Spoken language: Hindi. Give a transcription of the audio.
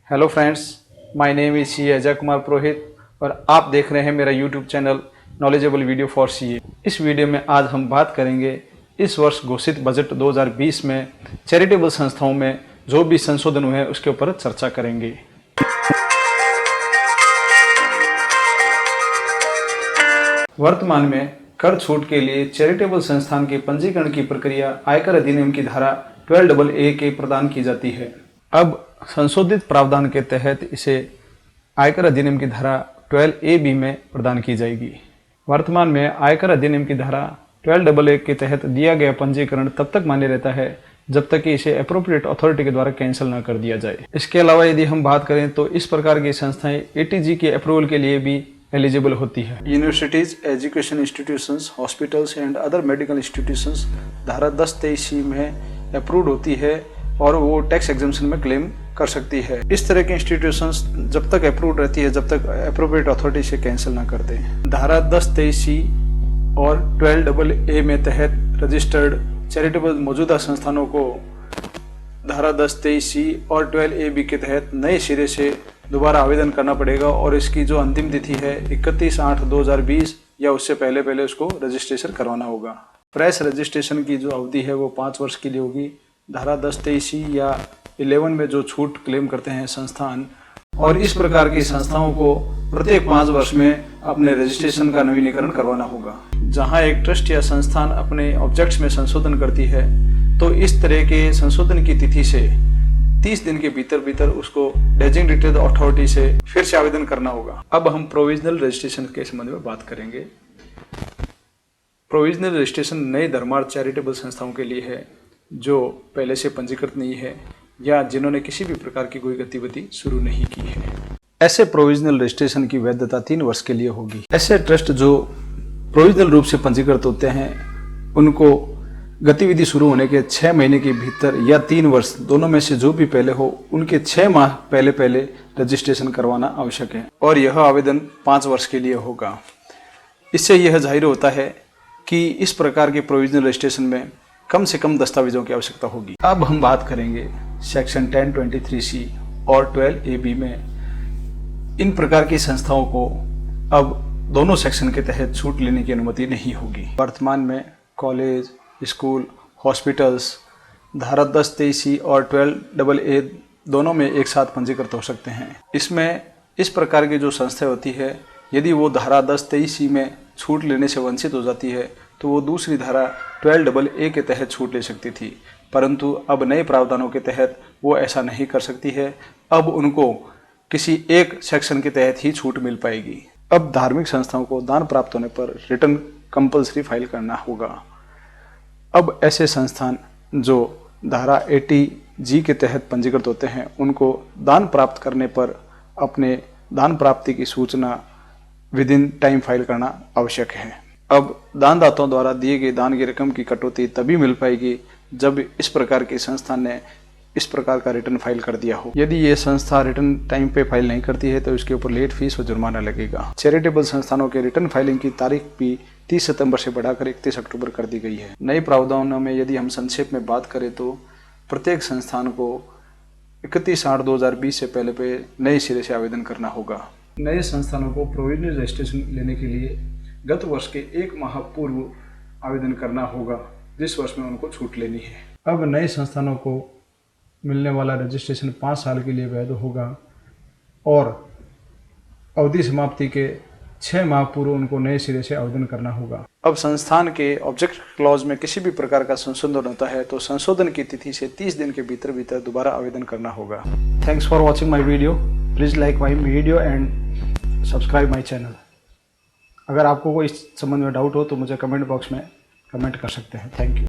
Hello friends, my name is C Ajay Kumar Purohit और आप देख रहे हैं मेरा YouTube channel knowledgeable video for CA. इस वीडियो में आज हम बात करेंगे इस वर्ष घोषित बजट 2020 में चैरिटेबल संस्थाओं में जो भी संशोधन हुए हैं उसके ऊपर चर्चा करेंगे। वर्तमान में कर छूट के लिए चैरिटेबल संस्थान के पंजीकरण की प्रक्रिया आयकर अधिनियम की धारा 12AA के प्रदान की जाती है। अब संशोधित प्रावधान के तहत इसे आयकर अधिनियम की धारा 12AB में प्रदान की जाएगी। वर्तमान में आयकर अधिनियम की धारा 12AA के तहत दिया गया पंजीकरण तब तक मान्य रहता है जब तक कि इसे एप्रोप्रिएट अथॉरिटी के द्वारा कैंसिल न कर दिया जाए। इसके अलावा यदि हम बात करें तो इस प्रकार की संस्थाएं ATG के अप्रूवल के लिए भी एलिजिबल होती है। Universities, education institutions, hospitals and other medical institutions धारा 1023C में अप्रूव्ड होती है और वो टैक्स एग्जम्पशन में क्लेम कर सकती है। इस तरह की इंस्टीट्यूशंस जब तक अप्रूव्ड रहती है जब तक एप्रोप्रिएट अथॉरिटी से कैंसिल ना कर दे। धारा 1023C और 12AA में तहत रजिस्टर्ड चैरिटेबल मौजूदा संस्थानों को धारा 1023C और 12AB के तहत नए सिरे से दोबारा आवेदन करना पड़ेगा और इसकी जो अंतिम तिथि है 31/8/2020 या उससे पहले उसको रजिस्ट्रेशन करवाना होगा। फ्रेश रजिस्ट्रेशन की जो अवधि है वो 5 वर्ष के लिए होगी। धारा 1023C या 11 में जो छूट क्लेम करते हैं संस्थान, और इस प्रकार की संस्थाओं को प्रत्येक 5 वर्ष में अपने रजिस्ट्रेशन का नवीनीकरण करवाना होगा। जहां एक ट्रस्ट या संस्थान अपने ऑब्जेक्ट्स में संशोधन करती है तो इस तरह के संशोधन की तिथि से 30 दिन के भीतर उसको डेजिग्नेटेड अथॉरिटी से फिर से आवेदन करना होगा। अब हम प्रोविजनल रजिस्ट्रेशन के संबंध में बात करेंगे। प्रोविजनल रजिस्ट्रेशन नए धर्मार्थ चैरिटेबल संस्थाओं के लिए है जो पहले से पंजीकृत नहीं है या जिन्होंने किसी भी प्रकार की कोई गतिविधि शुरू नहीं की है। ऐसे प्रोविजनल रजिस्ट्रेशन की वैधता 3 वर्ष के लिए होगी। ऐसे ट्रस्ट जो प्रोविजनल रूप से पंजीकृत होते हैं उनको गतिविधि शुरू होने के 6 महीने के भीतर या 3 वर्ष दोनों में से जो भी पहले हो उनके 6 माह पहले रजिस्ट्रेशन करवाना आवश्यक है और यह आवेदन 5 वर्ष के लिए होगा। इससे यह जाहिर होता है कि इस प्रकार के प्रोविजनल रजिस्ट्रेशन में कम से कम दस्तावेजों की आवश्यकता होगी। अब हम बात करेंगे सेक्शन 1023C और 12AB में। इन प्रकार की संस्थाओं को अब दोनों सेक्शन के तहत छूट लेने की अनुमति नहीं होगी। वर्तमान में कॉलेज, स्कूल, हॉस्पिटल्स धारा 1023C और 12AA दोनों में एक साथ पंजीकृत हो सकते हैं। इसमें इस प्रकार की जो संस्था होती है यदि वो धारा 1023C में छूट लेने से वंचित हो जाती है तो वो दूसरी धारा 12AA के तहत छूट ले सकती थी, परंतु अब नए प्रावधानों के तहत वो ऐसा नहीं कर सकती है। अब उनको किसी एक सेक्शन के तहत ही छूट मिल पाएगी। अब धार्मिक संस्थाओं को दान प्राप्त होने पर रिटर्न कंपल्सरी फाइल करना होगा। अब ऐसे संस्थान जो धारा 80G के तहत पंजीकृत होते हैं उनको दान प्राप्त करने पर अपने दान प्राप्ति की सूचना विद इन टाइम फाइल करना आवश्यक है। अब दानदाताओं द्वारा दिए गए दान की रकम की कटौती तभी मिल पाएगी जब इस प्रकार की संस्था ने इस प्रकार का रिटर्न फाइल कर दिया हो। यदि ये संस्था रिटर्न टाइम पे फाइल नहीं करती है तो इसके ऊपर लेट फीस और जुर्माना लगेगा। चैरिटेबल संस्थानों के रिटर्न फाइलिंग की तारीख भी 30 सितंबर से बढ़ाकर 31 अक्टूबर कर दी गई है। नए प्रावधानों में यदि हम संक्षेप में बात करें तो प्रत्येक संस्थान को 31/8/2020 से पहले नए सिरे से आवेदन करना होगा। नए संस्थानों को प्रोविजनल रजिस्ट्रेशन लेने के लिए गत वर्ष के 1 माह पूर्व आवेदन करना होगा जिस वर्ष में उनको छूट लेनी है। अब नए संस्थानों को मिलने वाला रजिस्ट्रेशन 5 साल के लिए वैध होगा और अवधि समाप्ति के 6 माह पूर्व उनको नए सिरे से आवेदन करना होगा। अब संस्थान के ऑब्जेक्ट क्लॉज में किसी भी प्रकार का संशोधन होता है तो संशोधन की तिथि से 30 दिन के भीतर दोबारा आवेदन करना होगा। Thanks for watching my video. Please like my video and subscribe my channel. अगर आपको कोई इस संबंध में डाउट हो तो मुझे कमेंट बॉक्स में कमेंट कर सकते हैं। Thank you.